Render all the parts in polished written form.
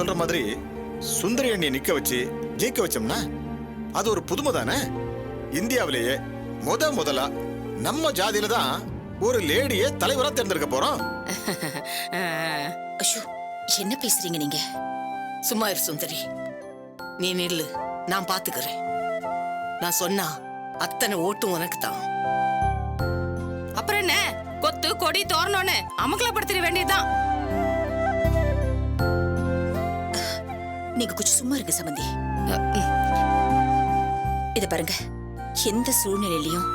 சொல்ற மாதிரி சுந்தரி அண்ணியை நிக்க வச்சு ஜெயிக்க வச்சோம்னா அது ஒரு புதுமை தானே. இந்தியாவிலேயே முதலா நம்ம ஜாதியில தான் ஒரு லேடியை தலைவரா தேர்ந்தெடுக்க போறோம். ஐயோ, என்ன பேசுறீங்க நீங்க? சும்மா இரு சுந்தரி, நீ நில்லு, நான் பாத்துக்கிறேன். நான் சொன்னா அத்தனை ஓட்டும் உனக்கு தான். அப்புறம் என்ன, கொத்து கொடி தோரணும்னு அமக்கலப்படுத்திட வேண்டியதுதான். நீங்க கொஞ்சம் சும்மா இருங்க சம்பந்தி. இத பாருங்க, எந்த சூழ்நிலையிலையும்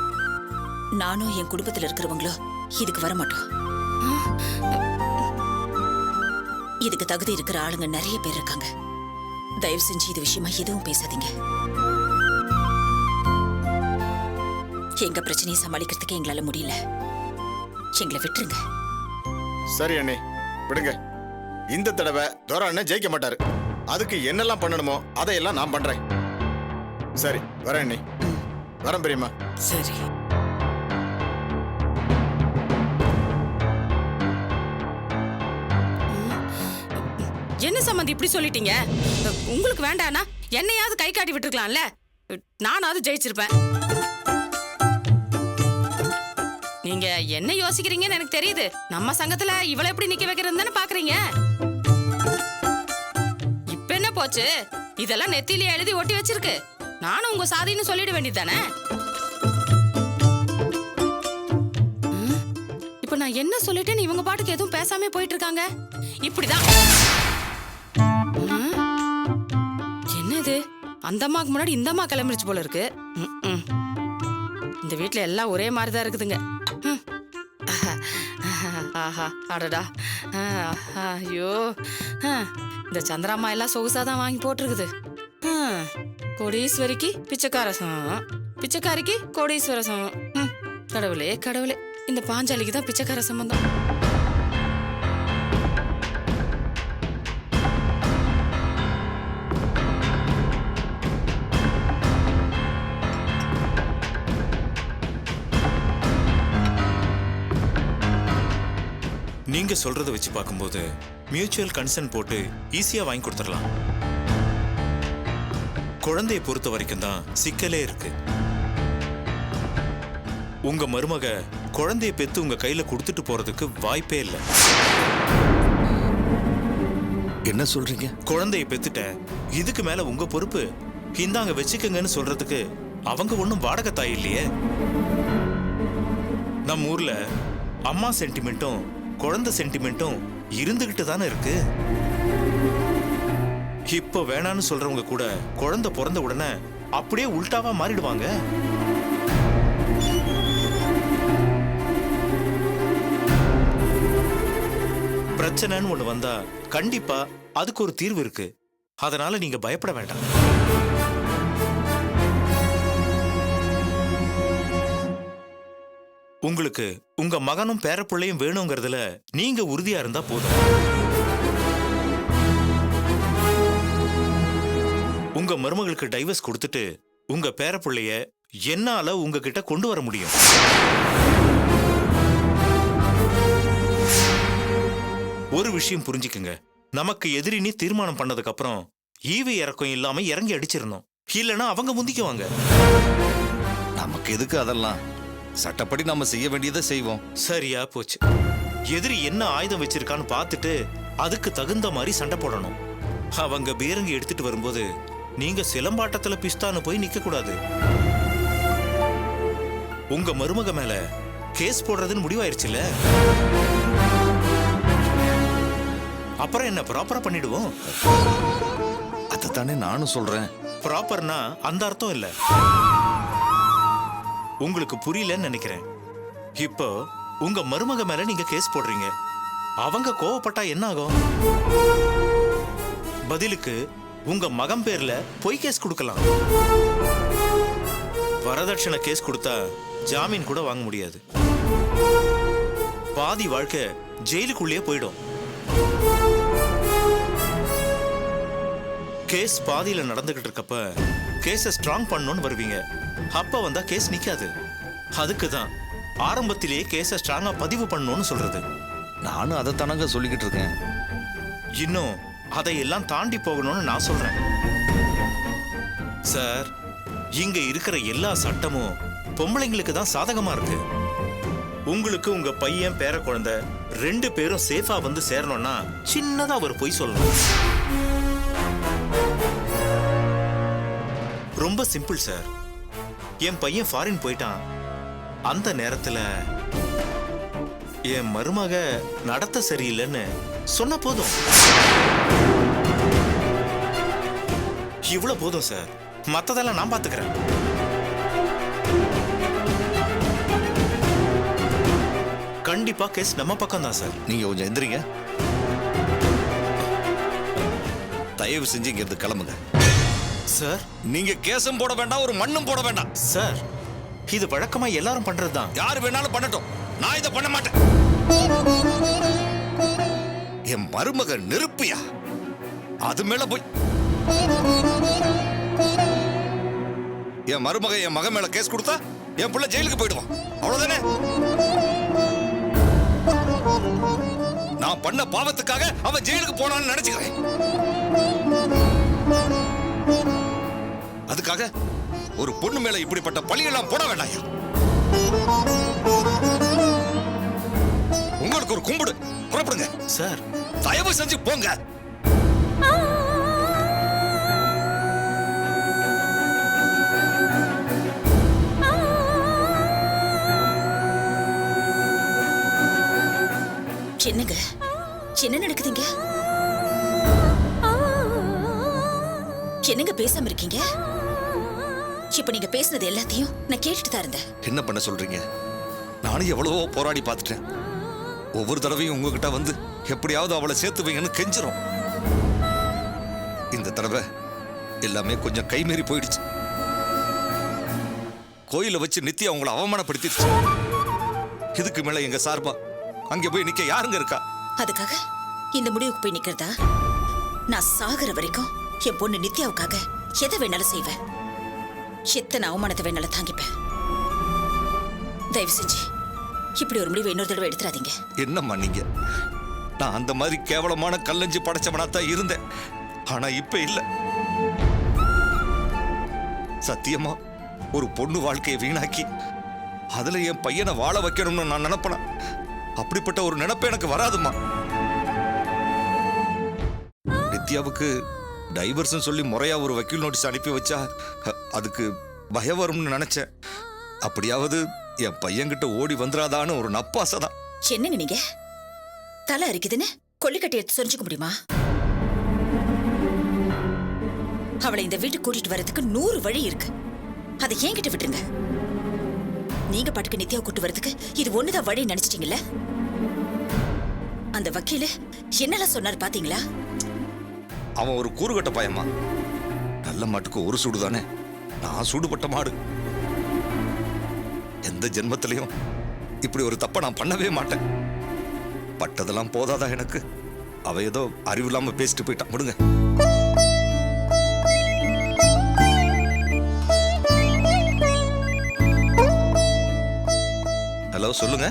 நானும் என் குடும்பத்துல இருக்கிறவங்களோ இதுக்கு வர மாட்டோம். இதுக்கு தகுதி இருக்கிற ஆளுங்க நிறைய பேர் இருக்காங்க. தயவு செஞ்சு இது விஷயமா எதுவும் பேசாதீங்க. எங்க பிரச்சனையை சமாளிக்கிறதுக்கு எங்களால முடியல. எங்களை விட்டுருங்க. சரி அண்ணே, விடுங்க. இந்த தடவை தோரா அண்ணன் ஜெயிக்க மாட்டாரு. அதுக்கு என்னெல்லாம் பண்ணணுமோ அதையெல்லாம் நான் பண்றேன். சரி, வரேன் அண்ணே. வரேன் பெரியம்மா. சரி. என்ன சம்பந்தி இப்படி சொல்லிட்டீங்க? உங்களுக்கு வேண்டானா என்னையாவது கை காட்டி விட்டுருக்கலாம்ல. நானாவது ஜெயிச்சிருப்பேன். நீங்க என்ன யோசிக்கிறீங்கன்னு எனக்கு தெரியுது. நம்ம சங்கத்துல இவளை எப்படி நிக்க வைக்கிறது தானே பாக்குறீங்க. இப்ப என்ன போச்சு? இதெல்லாம் நெத்தியில எழுதி ஒட்டி வச்சிருக்கு. நானும் உங்க சாதின்னு சொல்லிட வேண்டியதானே. இப்ப நான் என்ன சொல்லிட்டேன்னு இவங்க பாட்டுக்கு எதுவும் பேசாம போயிட்டு இருக்காங்க. இப்படிதான். என்னது, அந்த அம்மாக்கு முன்னாடி இந்த அம்மா கிளம்பிடுச்சு போல இருக்கு. இந்த வீட்டுல எல்லாம் ஒரே மாதிரிதான் இருக்குதுங்க. ஆஹா, அடடா, ஐயோ, இந்த சந்திராமா எல்லாம் சொகுசாதான் வாங்கி போட்டிருக்குது. கோடீஸ்வரிக்கு பிச்சைக்காரசம், பிச்சைக்காரிக்கு கோடீஸ்வரசம். கடவுளே கடவுளே, இந்த பாஞ்சாலிக்கு தான் பிச்சைக்கார சம்பந்தம். நீங்க சொல்றத வச்சு பார்க்கும்போது மியூச்சுவல் கன்சென்ட் போட்டு ஈஸியா வாங்கி கொடுத்துடலாம். குழந்தையை பொறுத்த வரைக்கும் தான் சிக்கலே இருக்கு. உங்க மருமக குழந்தைய பெத்து உங்க கையில கொடுத்துட்டு போறதுக்கு வாய்ப்பே இல்லை. என்ன சொல்றீங்க? குழந்தைய பெத்துட்ட, இதுக்கு மேல உங்க பொறுப்பு, இந்தாங்க வச்சுக்கங்கன்னு சொல்றதுக்கு அவங்க ஒண்ணும் வாடகை தாய் இல்லையே. நம்ம ஊர்ல அம்மா சென்டிமெண்ட்டும் குழந்தை சென்டிமெண்ட்டும் இருந்துகிட்டு தானே இருக்கு. இப்ப வேணான்னு சொல்றவங்க கூட குழந்தை பிறந்த உடனே அப்படியே உல்டாவா மாறிடுவாங்க. பிரச்சனைன்னு ஒண்ணு வந்தா கண்டிப்பா அதுக்கு ஒரு தீர்வு இருக்கு. அதனால நீங்க பயப்பட வேண்டாம். உங்களுக்கு உங்க மகனும் பேரப்பிள்ளையும் வேணுங்கிறதுல நீங்க உறுதியா இருந்தா போதும். உங்க மருமகளுக்கு டைவர்ஸ் கொடுத்துட்டு உங்க பேரப்பிள்ளைய என்னால உங்ககிட்ட கொண்டு வர முடியும். ஒரு விஷயம் புரிஞ்சுக்குங்க, நமக்கு எதிரினி தீர்மானம் பண்ணதுக்கு அப்புறம் ஈவு இறக்கம் இல்லாம இறங்கி அடிச்சிடணும். இல்லைன்னா அவங்க முந்திக்குவாங்க. நமக்கு எதுக்கு அதெல்லாம்? சட்டப்படி நம்ம செய்ய வேண்டியதை செய்வோம். சரியா போச்சு. எதிரி என்ன ஆயுதம் வச்சிருக்கான்னு பார்த்துட்டு அதுக்கு தகுந்த மாதிரி சண்டை போடணும். அவங்க பீரங்கி எடுத்துட்டு வரும்போது நீங்க சிலம்பாட்டத்துல பிஸ்தான்னு போய் நிக்க கூடாது. உங்க மருமக மேல கேஸ் போடுறதுன்னு முடிவாயிருச்சுல, அப்புறம் என்ன ப்ராப்பரா பண்ணிடுவோம். அதைத்தானே நானும் சொல்றேன். ப்ராப்பர்னா அந்த அர்த்தம் இல்ல. உங்களுக்கு புரியலன்னு நினைக்கிறேன். இப்போ உங்க மருமக மேல நீங்க கேஸ் போடுறீங்க. அவங்க கோவப்பட்டா என்ன ஆகும்? பதிலுக்கு உங்க மகன் பேர்ல பொய் கேஸ் கொடுக்கலாம். வரதட்சணை கேஸ் கொடுத்தா ஜாமீன் கூட வாங்க முடியாது. பாதி வாழ்க்கை ஜெயிலுக்குள்ளேயே போயிடும். கேஸ் பாதியில நடந்துகிட்டு இருக்கப்ப கேஸை ஸ்ட்ராங் பண்ணணும்னு வருவீங்க. அப்ப வந்தா கேஸ் நிக்காது. அதுக்கு தான் ஆரம்பத்திலேயே கேஸை ஸ்ட்ராங்கா பதிவு பண்ணணும்னு சொல்றது. நானும் அதைத்தானங்க சொல்லிக்கிட்டு இருக்கேன். இன்னும் அதையெல்லாம் தாண்டி போகணும்னு நான் சொல்றேன் சார். இங்க இருக்கிற எல்லா சட்டமும் பொம்பளைங்களுக்கு தான் சாதகமா இருக்கு. உங்களுக்கு உங்க பையன் பேர குழந்தை 2 பேரும் சேஃபா வந்து சேரணும்னா சின்னதா அவர் போய் சொல்லணும். ரொம்ப சிம்பிள் சார். என் பையன் ஃபாரின் போயிட்டான். அந்த நேரத்துல என் மருமக நடத்த சரியில்லைன்னு சொன்ன போதும். இவ்வளவு போதும் சார். மத்ததெல்லாம் நான் பாத்துக்கிறேன். கண்டிப்பா கேஸ் நம்ம பக்கம் தான் சார். நீங்க கொஞ்சம் எந்திரிங்க. தயவு செஞ்சு இங்க இருந்து கிளம்புங்க. சார் நீங்க கேஸும் போட வேண்டாம், ஒரு மண்ணும் போட வேண்டாம். சார் இது வழக்கமா எல்லாரும் பண்றதுதான். யார் வேணாலும் பண்ணட்டும், நான் இதை பண்ண மாட்டேன். என் மருமக நெருப்பியா, அது மேல போய் என் மருமக என் மகன் மேல கேஸ் கொடுத்தா என் பிள்ளை ஜெயிலுக்கு போயிடுவான். அவ்வளவுதானே? நான் பண்ண பாவத்துக்காக அவன் ஜெயிலுக்கு போனான்னு நினைச்சுக்கிறேன். அதுக்காக ஒரு பொண்ணு மேல இப்படிப்பட்ட பழியெல்லாம் போட வேண்டாம். உங்களுக்கு ஒரு கும்பிடு. புறப்படுங்க சார். தயவு செஞ்சு போங்க. என்னங்க என்ன நடக்குதுங்க? என்னங்க பேசாம இருக்கீங்க? இப்ப நீங்க பேசுனது எல்லாத்தையும் நான் கேட்டுட்டு தான் இருந்தேன். என்ன பண்ண சொல்றீங்க? நானும் எவ்வளவோ போராடி பார்த்துட்டேன். ஒவ்வொரு தடவையும் உங்ககிட்ட வந்து எப்படியாவது அவளை சேர்த்து வைங்கன்னு கெஞ்சிரும். இந்த தடவை எல்லாமே கொஞ்சம் கைமீறி போயிடுச்சு. கோயில வச்சு நித்தியா அவங்கள அவமானப்படுத்திடுச்சு. இதுக்கு மேல எங்க சார்பா அங்கே போய் நிக்க யாருங்க இருக்கா? அதுக்காக இந்த முடிவுக்கு போய் நிக்கிறதா? நான் சாகுற வரைக்கும் என் பொண்ணு நித்யாவுக்காக எதை வேணாலும் செய்வேன். எத்தனை அவமானத்தை வேணாலும் தாங்கிப்பேன். தயவு செஞ்சு இப்படி ஒரு முடிவை இன்னொரு தடவை எடுத்துறாதீங்க. என்னம்மா நீங்க? நான் அந்த மாதிரி கேவலமான கல்லஞ்சி படைச்சவனா தான் இருந்தேன். ஆனா இப்ப இல்ல. சத்தியமா ஒரு பொண்ணு வாழ்க்கையை வீணாக்கி அதுல என் பையனை வாழ வைக்கணும்னு நான் நினைப்பேன். அப்படிப்பட்ட ஒரு நினைப்பு எனக்கு வராதுமா. நித்யாவுக்கு டைவர்ஸ் சொல்லி முறையா ஒரு வக்கீல் நோட்டீஸ் அனுப்பி வச்சா அதுக்கு பயம் வரும்னு நினைச்சேன். அப்படியாவது என் பையன்கிட்ட ஓடி வந்துடாதான்னு ஒரு நப்பாசை தான். என்னங்க நீங்க தலை அரிக்குதுன்னு கொல்லிக்கட்டை எடுத்து சொரிஞ்சுக்க முடியுமா? அவளை இந்த வீட்டுக்கு கூட்டிட்டு வர்றதுக்கு 100 வழி இருக்கு. அதை என்கிட்ட விட்டுருங்க. நீங்க பாட்டுக்கு நித்யாவை கூட்டு வரதுக்கு இது ஒண்ணுதான் வழி நினைச்சிட்டீங்கல்ல? அந்த வக்கீல என்னெல்லாம் சொன்னாரு பாத்தீங்களா? அவன் ஒரு கூறுகட்ட பயமா. நல்ல மாட்டுக்கு ஒரு சூடு தானே. நான் சூடுபட்ட மாடு. எந்த ஜென்மத்திலையும் இப்படி ஒரு தப்பை நான் பண்ணவே மாட்டேன். பட்டதெல்லாம் போதாதான் எனக்கு. அவ ஏதோ அறிவில்லாம பேசிட்டு போயிட்டான். விடுங்க. ஹலோ, சொல்லுங்க.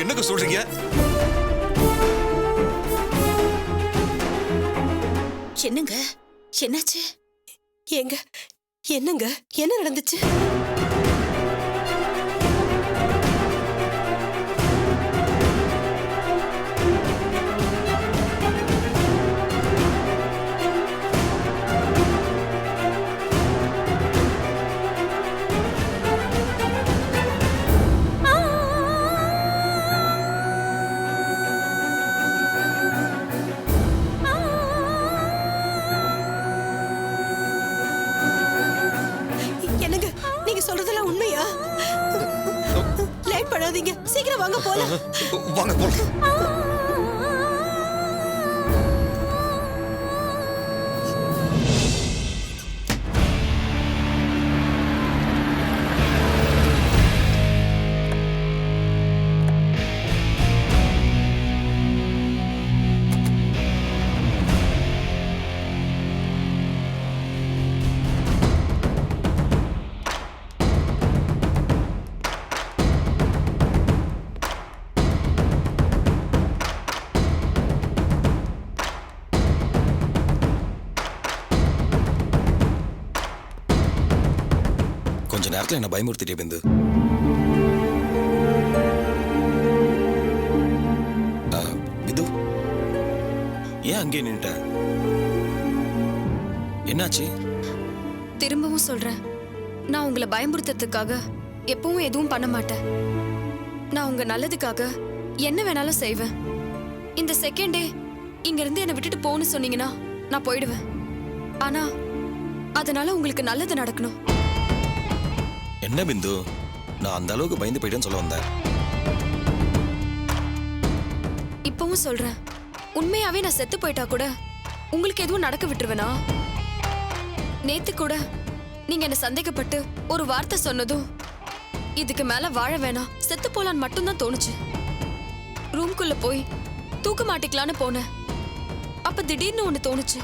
என்னங்க சொல்றீங்க? என்னங்க என்னாச்சு? ஏங்க என்னங்க என்ன நடந்துச்சு? என்னங்க நீங்க சொல்றதெல்லாம் உண்மையா? லேட் பண்ணாதீங்க, சீக்கிரம் வாங்க போலாம். வாங்க போலாம். கொஞ்ச நேரத்துல என்ன பயமுறுத்திட்டே பிந்து. பிந்து, ஏன் அங்கே நின்னுட்ட? என்னாச்சு? திரும்பவும் சொல்றேன், நான் உங்களை பயமுறுத்துறதுக்காக எப்பவும் எதுவும் பண்ண மாட்டேன். நான் உங்க நல்லதுக்காக என்ன வேணாலும் செய்வேன். இந்த செகண்டே இங்க இருந்து என்னை விட்டுட்டு போன்னு சொன்னீங்கன்னா நான் போயிடுவேன். ஆனா அதனால உங்களுக்கு நல்லது நடக்கணும். என்ன பிந்து, நான் அந்த அளவுக்கு பயந்து போயிட்டேன்னு சொல்ல வந்தேன். இப்பவும் சொல்றேன், உண்மையாவே நான் செத்து போயிட்டா கூட உங்களுக்கு எதுவும் நடக்க விட்டுருவேனா? நேத்து கூட நீங்க என்ன சந்தேகப்பட்டு ஒரு வார்த்தை சொன்னதும் இதுக்கு மேல வாழ வேணாம், செத்து போலான்னு மட்டும்தான் தோணுச்சு. ரூம்குள்ள போய் தூக்க மாட்டிக்கலான்னு போனேன். அப்ப திடீர்னு ஒண்ணு தோணுச்சு.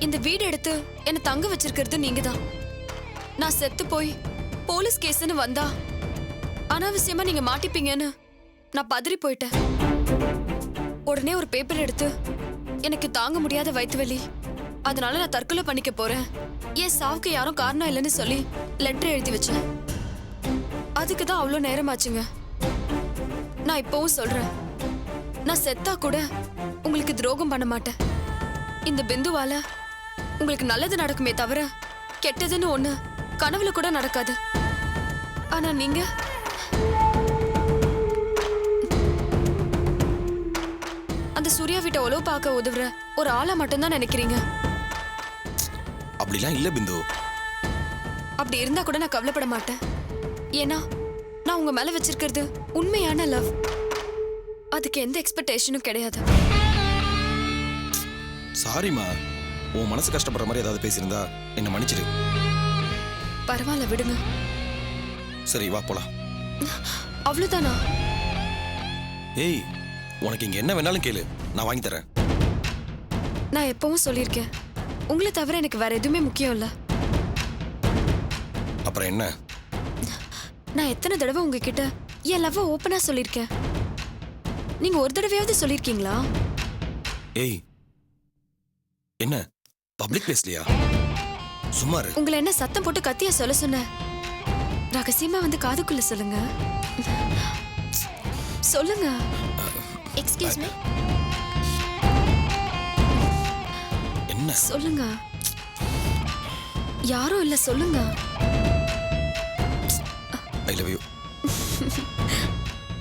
இந்த வீடு எடுத்து என்ன தங்க வச்சிருக்கிறது நீங்க தான். நான் செத்து போய் போலீஸ் கேஸ்னு வந்தா அனாவசியமா நீங்க மாட்டிப்பீங்கன்னு நான் பதறி போயிட்டேன். உடனே ஒரு பேப்பர் எடுத்து எனக்கு தாங்க முடியாத வயிற்று வலி, அதனால நான் தற்கொலை பண்ணிக்க போறேன், என் சாவுக்கு யாரும் காரணம் இல்லைன்னு சொல்லி லெட்டர் எழுதி வச்சேன். அதுக்கு தான் அவ்வளோ நேரமாச்சுங்க. நான் இப்பவும் சொல்றேன், நான் செத்தா கூட உங்களுக்கு துரோகம் பண்ண மாட்டேன். இந்த பிந்துவால உங்களுக்கு நல்லது நடக்குமே தவிர கெட்டதுன்னு ஒண்ணு கனவுல கூட நடக்காது. ஆனா நீங்க அந்த சூர்யா வீட்டை உழவு பார்க்க உதவுற ஒரு ஆளா மட்டும்தான் நினைக்கிறீங்க. அப்படிலாம் இல்ல பிந்து. அப்படி இருந்தா கூட நான் கவலைப்பட மாட்டேன். ஏன்னா நான் உங்க மேல வச்சிருக்கிறது உண்மையான லவ். அதுக்கு எந்த எக்ஸ்பெக்டேஷனும் கிடையாது. சாரிமா, உன் மனசு கஷ்டப்படுற மாதிரி ஏதாவது பேசியிருந்தா என்ன மன்னிச்சிடு. பரவாயில்ல, விடுங்க. சரி வா போலாம். அவ்வளவுதானா? ஏய், உனக்கு இங்க என்ன வேணாலும் கேளு, நான் வாங்கி தரேன். நான் எப்பவும் சொல்லியிருக்கேன், உங்களை தவிர எனக்கு வேற எதுவுமே முக்கியம் இல்ல. அப்புறம் என்ன? நான் எத்தனை தடவை உங்ககிட்ட என் லவ் ஓப்பனா சொல்லியிருக்கேன். நீங்க ஒரு தடவையாவது சொல்லியிருக்கீங்களா? ஏய், என்ன பப்ளிக் பிளேஸ்லயா? சும்மா இரு. உங்களை என்ன சத்தம் போட்டு கத்தியா சொல்ல சொன்ன? ரகசியமா வந்து காதுக்குள்ள சொல்லுங்க. சொல்லுங்க. Excuse me. என்ன? சொல்லுங்க. யாரும் இல்ல, சொல்லுங்க. I love you.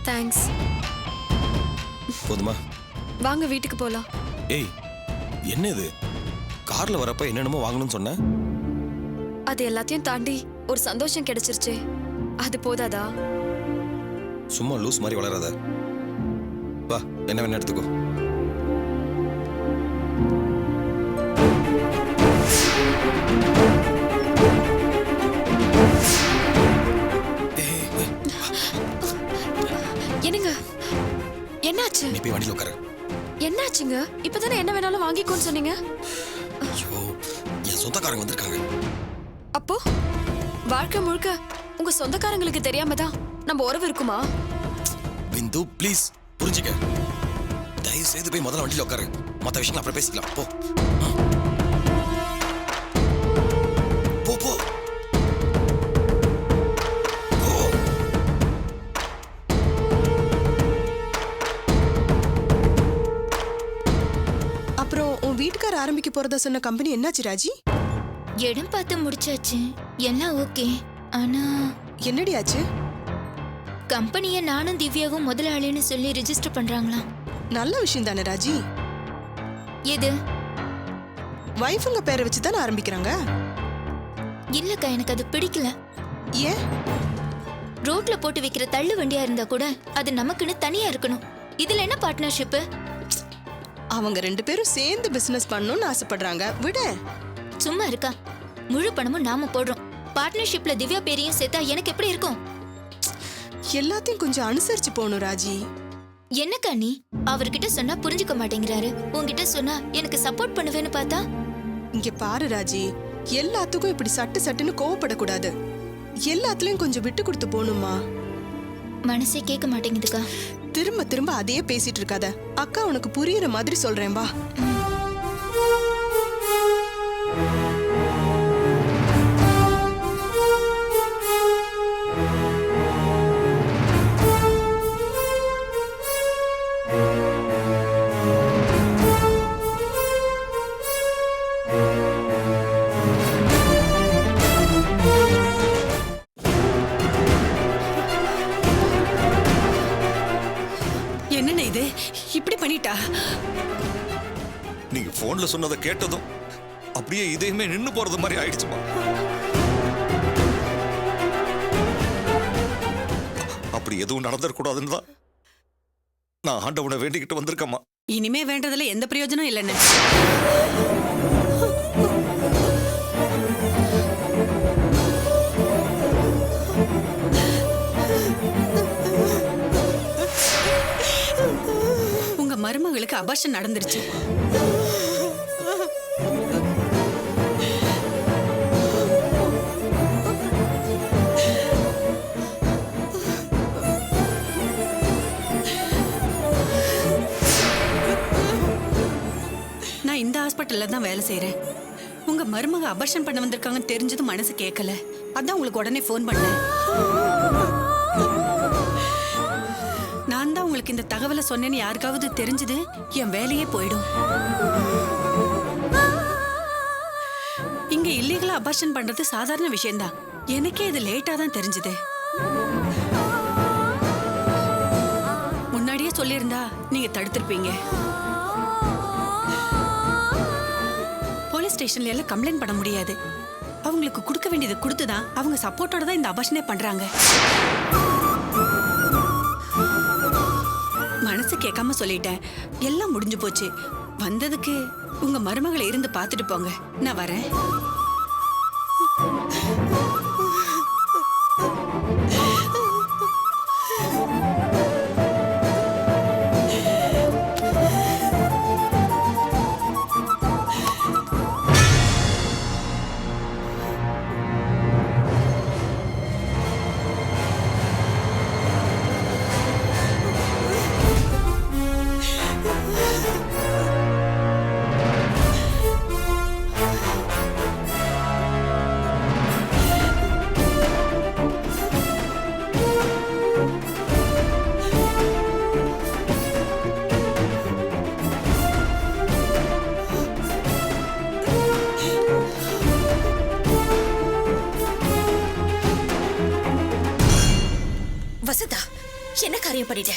தேங்க்ஸ். போதுமா? வாங்க வீட்டுக்கு போலாம். ஏய், என்ன இது? கார்ல வரப்ப என்னென்னமோ வாங்கணும்னு சொன்ன? அது எல்லாத்தையும் தாண்டி ஒரு சந்தோஷம் கிடைச்சிருச்சே, அது போதாதா? சும்மா லூஸ் மாதிரி வளராத. வா, என்ன வேணா எடுத்துக்கோ. என்னங்க, என்னாச்சு? நீ போய் வண்டியில் உட்காரு. என்னாச்சுங்க? இப்பதானே என்ன வேணாலும் வாங்கிக்கோன்னு சொன்னீங்க. ஐயோ, என் சொந்தக்காரங்க வந்திருக்காங்க. அப்போ வாழ்க்கை முழுக்க உங்க சொந்தக்காரங்களுக்கு தெரியாம தான் நம்ம உறவு இருக்குமா? பிந்து, ப்ளீஸ் புரிஞ்சுக்க. தயவு செய்து போய் முதல்ல வண்டியில் உட்காரு. மற்ற விஷயங்கள் அப்புறம் பேசிக்கலாம். போ போ போ. அப்புறம் உன் வீட்டுக்கார ஆரம்பிக்க போறதா சொன்ன கம்பெனி என்னாச்சு ராஜி? இடம் பார்த்து முடிச்சாச்சு, எல்லாம் ஓகே. ஆனா என்னடி ஆச்சு? கம்பெனியை நானும் திவ்யாவும் முதலாளின்னு சொல்லி ரெஜிஸ்டர் பண்றாங்களாம். நல்ல விஷயம் தானே ராஜி. எது? வைஃபுங்க பேரை வச்சு தானே ஆரம்பிக்கிறாங்க. இல்லக்கா, எனக்கு அது பிடிக்கல. ஏன்? ரோட்ல போட்டு வைக்கிற தள்ளு வண்டியா இருந்தா கூட அது நமக்குன்னு தனியா இருக்கணும். இதுல என்ன பார்ட்னர்ஷிப்? அவங்க ரெண்டு பேரும் சேர்ந்து பிசினஸ் பண்ணணும்னு ஆசைப்படுறாங்க, விட. சும்மா இருக்கா? முழு பணமும் நாம போடுறோம். பார்ட்னர்ஷிப்ல திவ்யா பேரையும் சேர்த்தா எனக்கு எப்படி இருக்கும்? எல்லாத்தையும் கொஞ்சம் அனுசரிச்சு போகணும் ராஜி. என்னக்கா நீ? அவர்கிட்ட சொன்னா புரிஞ்சுக்க மாட்டேங்கிறாரு, உன்கிட்ட சொன்னா எனக்கு சப்போர்ட் பண்ணுவேன்னு பார்த்தா? இங்க பாரு ராஜி, எல்லாத்துக்கும் இப்படி சட்டு சட்டுன்னு கோவப்படக்கூடாது. எல்லாத்துலயும் கொஞ்சம் விட்டு கொடுத்து போகணுமா? மனசே கேட்க மாட்டேங்குதுக்கா. திரும்ப திரும்ப அதையே பேசிட்டு இருக்காத. அக்கா உனக்கு புரியுற மாதிரி சொல்றேன், வா. போன்ல சொன்னதை கேட்டதும் அப்படியே இதயமே நின்னு போறது மாதிரி ஆயிடுச்சுமா. அப்படி எதுவும் நடந்துடக்கூடாதுன்னு தான் நான் ஆண்டவனை வேண்டிக்கிட்டு வந்திருக்கேம்மா. இனிமே வேண்டதுல எந்த பிரயோஜனம் இல்லைன்னு. உங்க மருமகளுக்கு அபார்ஷன் நடந்துருச்சு. நான் இந்த ஹாஸ்பிட்டல்ல தான் வேலை செய்யறேன். உங்க மருமக அபார்ஷன் பண்ண வந்திருக்காங்கன்னு தெரிஞ்சதும் மனசு கேட்கல. அதான் உங்களுக்கு உடனே ஃபோன் பண்ணேன். நான் தான் உங்களுக்கு இந்த தகவலை சொன்னேன்னு யாருக்காவது தெரிஞ்சது என் வேலையே போயிடும். இங்க இல்லீகலா அபார்ஷன் பண்றது சாதாரண விஷயம்தான். எனக்கே இது லேட்டா தான் தெரிஞ்சது. முன்னாடியே சொல்லியிருந்தா நீங்க தடுத்திருப்பீங்க. போலீஸ் ஸ்டேஷன்ல எல்லாம் கம்ப்ளைண்ட் பண்ண முடியாது. அவங்களுக்கு கொடுக்க வேண்டியது கொடுத்துதான் அவங்க சப்போர்ட்டோட தான் இந்த அபார்ஷனே பண்றாங்க. மனசு கேட்காம சொல்லிட்டேன். எல்லாம் முடிஞ்சு போச்சு. வந்ததுக்கு உங்க மருமகளை இருந்து பார்த்துட்டு போங்க. நான் வரேன். வசந்தா, என்ன காரியம் பண்ணிட்ட?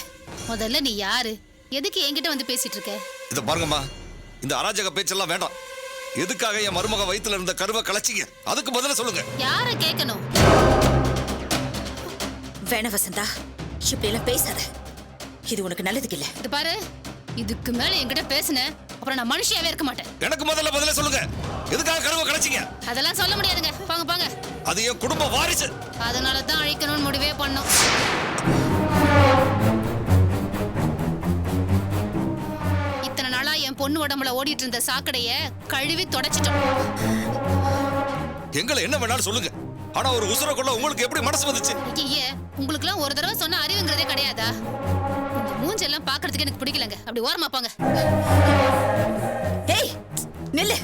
முதல்ல நீ யாரு? எதுக்கு என்கிட்ட வந்து பேசிட்டு இருக்க? இத பாருங்கம்மா, இந்த அராஜக பேச்செல்லாம் வேண்டாம். எதுக்காக என் மருமக வயித்துல இருந்த கருவை கலைச்சிங்க? அதுக்கு பதில சொல்லுங்க. யார கேட்கணும்? வேணா வசந்தா, இப்படி எல்லாம் பேசாத. இது உனக்கு நல்லதுக்கு இல்ல. இது பாரு, இதுக்கு மேல என்கிட்ட பேசுன அப்புறம் நான் மனுஷியாவே இருக்க மாட்டேன். எனக்கு முதல்ல பதில சொல்லுங்க. எதுக்காக கருவை கலைச்சிங்க? அதெல்லாம் சொல்ல முடியாதுங்க. போங்க போங்க. அது என் குடும்ப வாரிசு. அதனால தான் அழிக்கணும்னு முடிவே பண்ணோம். இத்தனை நாளா என் பொண்ணு உடம்புல ஓடிட்டு இருந்த சாக்கடைய கழுவி தொடச்சிட்டோம். எங்களை என்ன வேணாலும் சொல்லுங்க. ஆனா ஒரு உசுர கொள்ள உங்களுக்கு எப்படி மனசு வந்துச்சு? ஐயே, உங்களுக்கு எல்லாம் ஒரு தடவை சொன்ன அறிவுங்கிறதே கிடையாதா? உங்க மூஞ்செல்லாம் பாக்குறதுக்கு எனக்கு பிடிக்கலங்க. அப்படி ஓரமா போங்க. ஏய், நில்லு.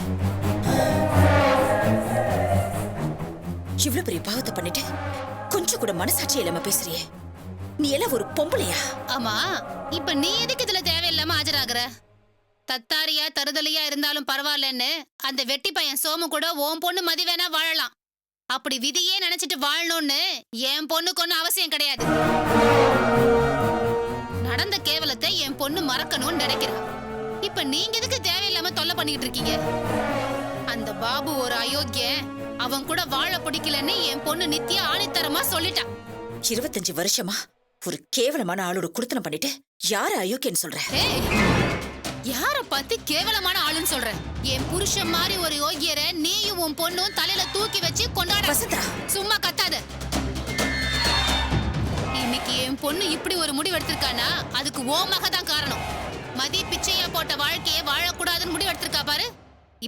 இவ்வளவு பெரிய பாவத்தை பண்ணிட்டு கொஞ்சம் கூட மனசாட்சி இல்லாம பேசுறியே. நீ எல்லாம் ஒரு பொம்பளையா? ஆமா, இப்ப நீ எதுக்கு இதுல தேவையில்லாம ஆஜராகுற? தத்தாரியா தருதலையா இருந்தாலும் பரவாயில்லன்னு அந்த வெட்டி பையன் சோமு கூட உன் பொண்ணு மதி வேணா வாழலாம். அப்படி விதியே நினைச்சிட்டு வாழணும்னு என் பொண்ணுக்கு ஒன்னும் அவசியம் கிடையாது. நடந்த கேவலத்தை என் பொண்ணு மறக்கணும்னு நினைக்கிறா. இப்ப நீங்க எதுக்கு தேவையில்லாம தொல்லை பண்ணிட்டு இருக்கீங்க? அந்த பாபு ஒரு அயோக்கிய, அவன் கூட வாழ பிடிக்கலன்னு என் பொண்ணு நித்யா ஆணித்தரமா சொல்லிட்டா. 25 வருஷமா ஒரு கேவலமான ஆளோட குடுத்தனம் பண்ணிட்டு யார அயோக்கியன்னு சொல்ற? யார பார்த்து கேவலமான ஆளுன்னு சொல்ற? என் புருஷன் மாதிரி ஒரு யோகியரை நீயும் உன் பொண்ணும் தலையில தூக்கி வச்சு கொண்டாட. வசந்தா, சும்மா கத்தாத. இன்னைக்கு என் பொண்ணு இப்படி ஒரு முடிவு எடுத்திருக்கானா அதுக்கு ஓ மகதான் காரணம். மதி பிச்சையா போட்ட வாழ்க்கையை வாழக்கூடாதுன்னு முடிவு எடுத்திருக்கா பாரு.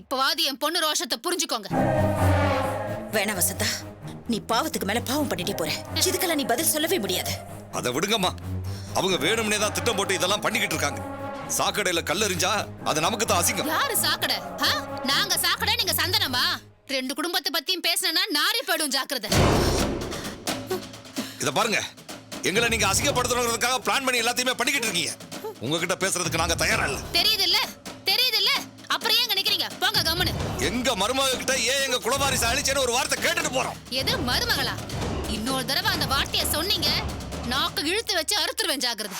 இப்பவாது என் பொண்ணு ரோஷத்தை புரிஞ்சுக்கோங்க. வேணா வசந்தா, நீ பாவத்துக்கு மேல பாவம் பண்ணிட்டே போற. இதுக்கெல்லாம் நீ பதில் சொல்லவே முடியாது. அதை விடுங்கம்மா. அவங்க வேணும்னே தான் திட்டம் போட்டு இதெல்லாம் பண்ணிக்கிட்டு இருக்காங்க. சாக்கடையில கல்லெறிஞ்சா அது நமக்கு தான் அசிங்கம். யாரு சாக்கடை? நாங்க சாக்கடை, நீங்க சந்தனமா? 2 குடும்பத்தை பத்தியும் பேசினா நாரி போயிடும். ஜாக்கிரதை. இத பாருங்க, எங்களை நீங்க அசிங்கப்படுத்தணுங்கிறதுக்காக பிளான் பண்ணி எல்லாத்தையுமே பண்ணிக்கிட்டு இருக்கீங்க. உங்ககிட்ட பேசுறதுக்கு நாங்க தயாரா இல்ல. தெரியுது இல்ல? அப்புறம் ஏன் நினைக்கிறீங்க? போங்க கம்முனு. எங்க மருமக கிட்ட ஏன் எங்க குலவாரிசு அழிச்சேன்னு ஒரு வார்த்தை கேட்டுட்டு போறோம். எது மருமகளா? இன்னொரு தடவை அந்த வார்த்தையை சொன்னீங்க, நாக்கு இழுத்து வச்சு அறுத்துருவேன். ஜாக்கிரதை.